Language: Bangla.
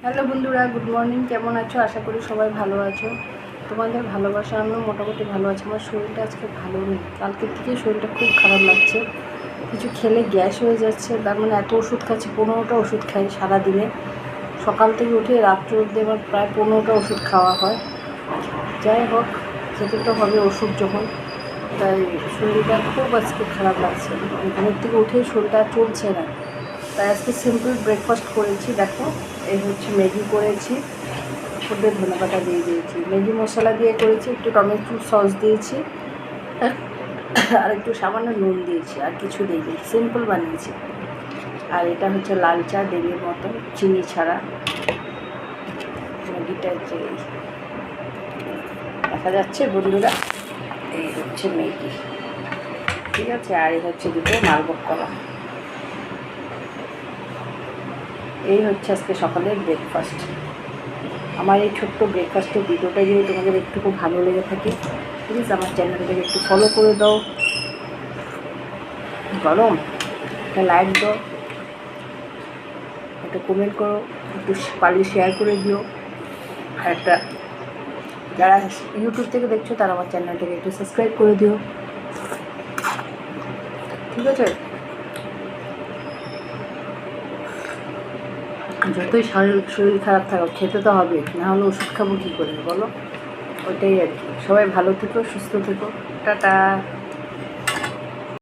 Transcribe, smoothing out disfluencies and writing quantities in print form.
হ্যালো বন্ধুরা, গুড মর্নিং। কেমন আছো? আশা করি সবাই ভালো আছো। তোমাদের ভালোবাসা আমিও মোটামুটি ভালো আছি। আমার শরীরটা আজকে ভালো নেই, কালকের থেকে শরীরটা খুব খারাপ লাগছে। কিছু খেলে গ্যাস হয়ে যাচ্ছে, তার মানে এত ওষুধ খাচ্ছি, 15টা ওষুধ খাই সারাদিনে। সকাল থেকে উঠে রাত্র অবধি আমার প্রায় 15টা ওষুধ খাওয়া হয়। যাই হোক, খেতে তো হবে ওষুধ যখন, তাই শরীরটা খুব আজকে খারাপ লাগছে। ঘরের থেকে উঠেই শরীরটা চলছে না। তাই আজকে সিম্পল ব্রেকফাস্ট করেছি। দেখো, এই হচ্ছে ম্যাগি করেছি, ওদের ধনেপাতা দিয়ে দিয়েছি, ম্যাগি মশলা দিয়ে করেছি, একটু টমেটো সস দিয়েছি আর একটু সামান্য নুন দিয়েছি, আর কিছু দিইনি, সিম্পল বানিয়েছি। আর এটা হচ্ছে লাল চা, ডেলির মতো, চিনি ছাড়া। ম্যাগিটা যে দেখা যাচ্ছে বন্ধুরা, এই হচ্ছে ম্যাগি, ঠিক আছে। আর এই হচ্ছে দুটো মালভোগ কলা। এই হচ্ছে আজকে সকালের ব্রেকফাস্ট। আমার এই ছোট্ট ব্রেকফাস্টের ভিডিওটা যদি তোমাদের একটু ভালো লেগে থাকে, প্লিজ আমার চ্যানেলটাকে একটু ফলো করে দাও, গরম একটা লাইক দাও, একটা কমেন্ট করো, একটু পারলে শেয়ার করে দিও। আর একটা যারা ইউটিউব থেকে দেখছো তারা আমার চ্যানেলটাকে একটু সাবস্ক্রাইব করে দিও, ঠিক আছে। যতই শরীর খারাপ থাকো, খেতে তো হবে, না হলে ওষুধ খাবো কী করে বলো। ওইটাই আর কি। সবাই ভালো থেকো, সুস্থ থেকো, টাটা।